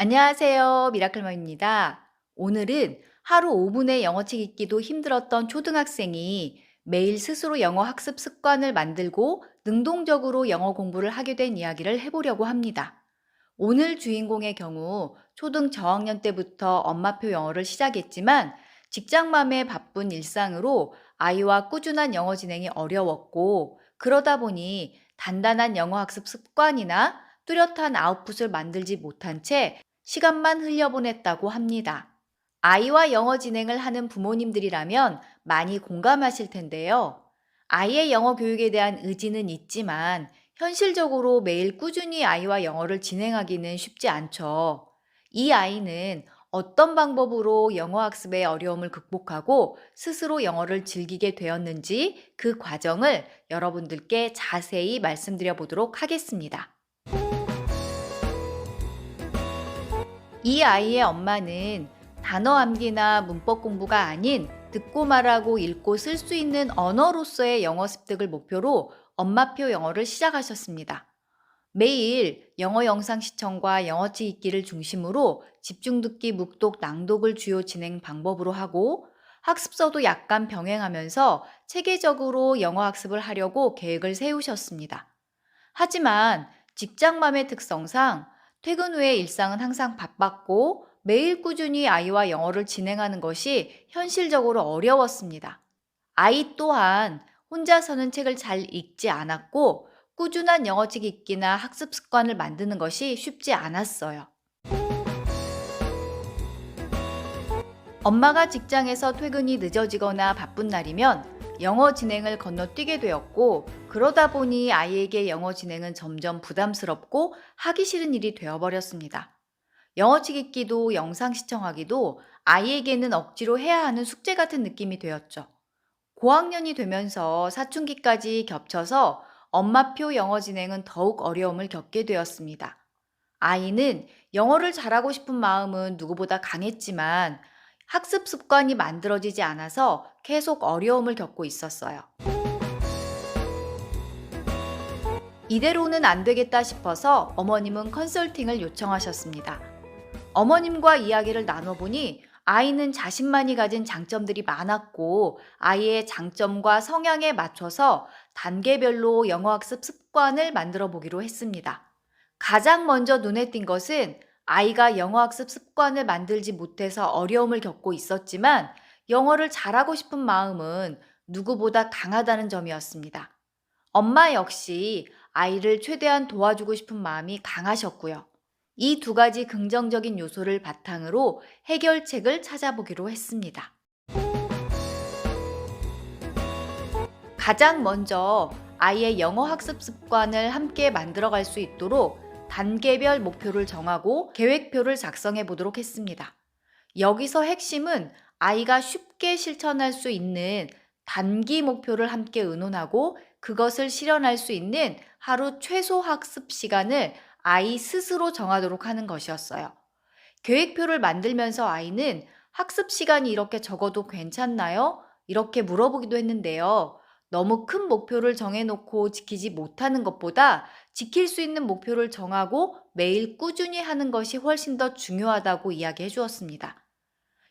안녕하세요. 미라클맘입니다. 오늘은 하루 5분의 영어책 읽기도 힘들었던 초등학생이 매일 스스로 영어 학습 습관을 만들고 능동적으로 영어 공부를 하게 된 이야기를 해보려고 합니다. 오늘 주인공의 경우 초등 저학년 때부터 엄마표 영어를 시작했지만 직장맘의 바쁜 일상으로 아이와 꾸준한 영어 진행이 어려웠고, 그러다 보니 단단한 영어 학습 습관이나 뚜렷한 아웃풋을 만들지 못한 채 시간만 흘려보냈다고 합니다. 아이와 영어 진행을 하는 부모님들이라면 많이 공감하실 텐데요. 아이의 영어 교육에 대한 의지는 있지만 현실적으로 매일 꾸준히 아이와 영어를 진행하기는 쉽지 않죠. 이 아이는 어떤 방법으로 영어 학습의 어려움을 극복하고 스스로 영어를 즐기게 되었는지 그 과정을 여러분들께 자세히 말씀드려 보도록 하겠습니다. 이 아이의 엄마는 단어 암기나 문법 공부가 아닌 듣고 말하고 읽고 쓸 수 있는 언어로서의 영어 습득을 목표로 엄마표 영어를 시작하셨습니다. 매일 영어 영상 시청과 영어책 읽기를 중심으로 집중 듣기, 묵독, 낭독을 주요 진행 방법으로 하고, 학습서도 약간 병행하면서 체계적으로 영어 학습을 하려고 계획을 세우셨습니다. 하지만 직장맘의 특성상 퇴근 후의 일상은 항상 바빴고 매일 꾸준히 아이와 영어를 진행하는 것이 현실적으로 어려웠습니다. 아이 또한 혼자서는 책을 잘 읽지 않았고 꾸준한 영어책 읽기나 학습 습관을 만드는 것이 쉽지 않았어요. 엄마가 직장에서 퇴근이 늦어지거나 바쁜 날이면 영어 진행을 건너뛰게 되었고, 그러다 보니 아이에게 영어 진행은 점점 부담스럽고 하기 싫은 일이 되어버렸습니다. 영어책 읽기도 영상 시청하기도 아이에게는 억지로 해야 하는 숙제 같은 느낌이 되었죠. 고학년이 되면서 사춘기까지 겹쳐서 엄마표 영어 진행은 더욱 어려움을 겪게 되었습니다. 아이는 영어를 잘하고 싶은 마음은 누구보다 강했지만 학습 습관이 만들어지지 않아서 계속 어려움을 겪고 있었어요. 이대로는 안 되겠다 싶어서 어머님은 컨설팅을 요청하셨습니다. 어머님과 이야기를 나눠보니 아이는 자신만이 가진 장점들이 많았고, 아이의 장점과 성향에 맞춰서 단계별로 영어 학습 습관을 만들어 보기로 했습니다. 가장 먼저 눈에 띈 것은 아이가 영어 학습 습관을 만들지 못해서 어려움을 겪고 있었지만 영어를 잘하고 싶은 마음은 누구보다 강하다는 점이었습니다. 엄마 역시 아이를 최대한 도와주고 싶은 마음이 강하셨고요. 이 두 가지 긍정적인 요소를 바탕으로 해결책을 찾아보기로 했습니다. 가장 먼저 아이의 영어 학습 습관을 함께 만들어갈 수 있도록 단계별 목표를 정하고 계획표를 작성해 보도록 했습니다. 여기서 핵심은 아이가 쉽게 실천할 수 있는 단기 목표를 함께 의논하고 그것을 실현할 수 있는 하루 최소 학습 시간을 아이 스스로 정하도록 하는 것이었어요. 계획표를 만들면서 아이는 학습 시간이 이렇게 적어도 괜찮나요? 이렇게 물어보기도 했는데요. 너무 큰 목표를 정해놓고 지키지 못하는 것보다 지킬 수 있는 목표를 정하고 매일 꾸준히 하는 것이 훨씬 더 중요하다고 이야기해 주었습니다.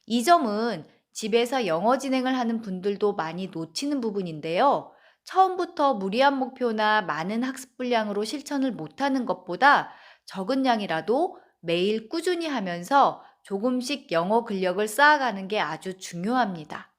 이 점은 집에서 영어 진행을 하는 분들도 많이 놓치는 부분인데요. 처음부터 무리한 목표나 많은 학습 분량으로 실천을 못하는 것보다 적은 양이라도 매일 꾸준히 하면서 조금씩 영어 근력을 쌓아가는 게 아주 중요합니다.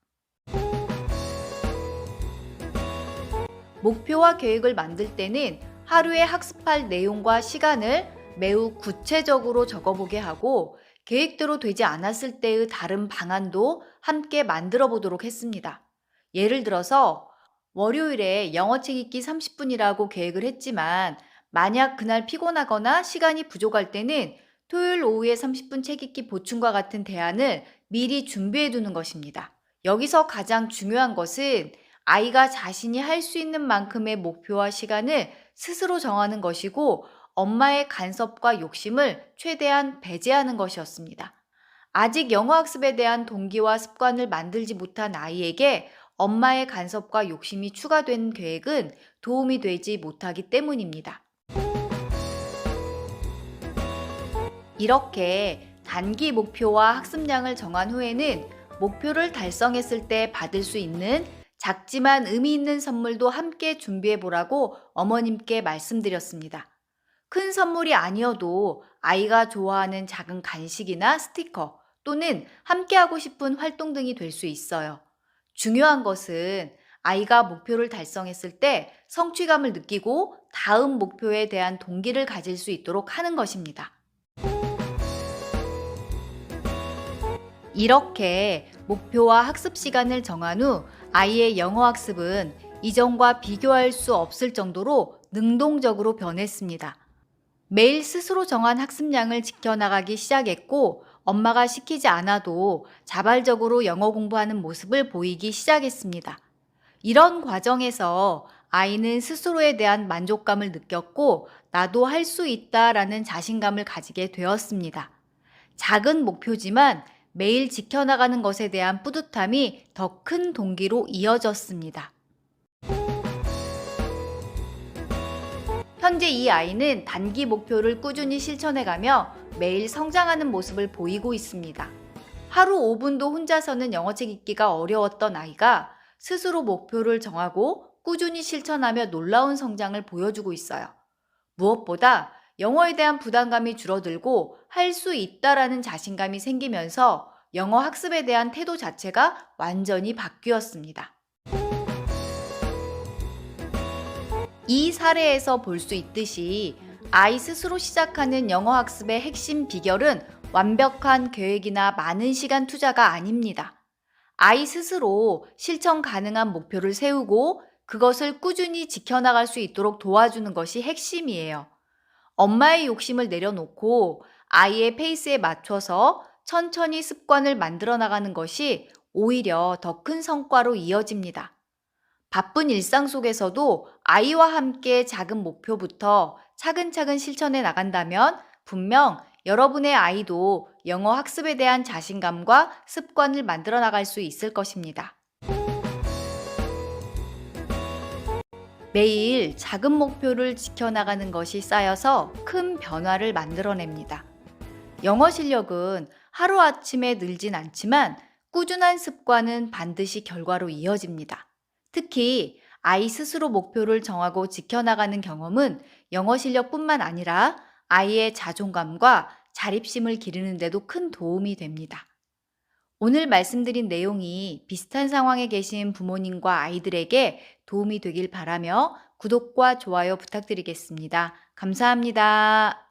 목표와 계획을 만들 때는 하루에 학습할 내용과 시간을 매우 구체적으로 적어보게 하고, 계획대로 되지 않았을 때의 다른 방안도 함께 만들어 보도록 했습니다. 예를 들어서 월요일에 영어책 읽기 30분이라고 계획을 했지만 만약 그날 피곤하거나 시간이 부족할 때는 토요일 오후에 30분 책 읽기 보충과 같은 대안을 미리 준비해 두는 것입니다. 여기서 가장 중요한 것은 아이가 자신이 할 수 있는 만큼의 목표와 시간을 스스로 정하는 것이고, 엄마의 간섭과 욕심을 최대한 배제하는 것이었습니다. 아직 영어 학습에 대한 동기와 습관을 만들지 못한 아이에게 엄마의 간섭과 욕심이 추가된 계획은 도움이 되지 못하기 때문입니다. 이렇게 단기 목표와 학습량을 정한 후에는 목표를 달성했을 때 받을 수 있는 작지만 의미 있는 선물도 함께 준비해 보라고 어머님께 말씀드렸습니다. 큰 선물이 아니어도 아이가 좋아하는 작은 간식이나 스티커 또는 함께 하고 싶은 활동 등이 될 수 있어요. 중요한 것은 아이가 목표를 달성했을 때 성취감을 느끼고 다음 목표에 대한 동기를 가질 수 있도록 하는 것입니다. 이렇게 목표와 학습 시간을 정한 후 아이의 영어 학습은 이전과 비교할 수 없을 정도로 능동적으로 변했습니다. 매일 스스로 정한 학습량을 지켜나가기 시작했고, 엄마가 시키지 않아도 자발적으로 영어 공부하는 모습을 보이기 시작했습니다. 이런 과정에서 아이는 스스로에 대한 만족감을 느꼈고, 나도 할 수 있다라는 자신감을 가지게 되었습니다. 작은 목표지만 매일 지켜나가는 것에 대한 뿌듯함이 더 큰 동기로 이어졌습니다. 현재 이 아이는 단기 목표를 꾸준히 실천해가며 매일 성장하는 모습을 보이고 있습니다. 하루 5분도 혼자서는 영어책 읽기가 어려웠던 아이가 스스로 목표를 정하고 꾸준히 실천하며 놀라운 성장을 보여주고 있어요. 무엇보다 영어에 대한 부담감이 줄어들고 할 수 있다라는 자신감이 생기면서 영어 학습에 대한 태도 자체가 완전히 바뀌었습니다. 이 사례에서 볼 수 있듯이 아이 스스로 시작하는 영어 학습의 핵심 비결은 완벽한 계획이나 많은 시간 투자가 아닙니다. 아이 스스로 실천 가능한 목표를 세우고 그것을 꾸준히 지켜나갈 수 있도록 도와주는 것이 핵심이에요. 엄마의 욕심을 내려놓고 아이의 페이스에 맞춰서 천천히 습관을 만들어 나가는 것이 오히려 더 큰 성과로 이어집니다. 바쁜 일상 속에서도 아이와 함께 작은 목표부터 차근차근 실천해 나간다면 분명 여러분의 아이도 영어 학습에 대한 자신감과 습관을 만들어 나갈 수 있을 것입니다. 매일 작은 목표를 지켜나가는 것이 쌓여서 큰 변화를 만들어냅니다. 영어 실력은 하루아침에 늘진 않지만 꾸준한 습관은 반드시 결과로 이어집니다. 특히 아이 스스로 목표를 정하고 지켜나가는 경험은 영어 실력뿐만 아니라 아이의 자존감과 자립심을 기르는 데도 큰 도움이 됩니다. 오늘 말씀드린 내용이 비슷한 상황에 계신 부모님과 아이들에게 도움이 되길 바라며 구독과 좋아요 부탁드리겠습니다. 감사합니다.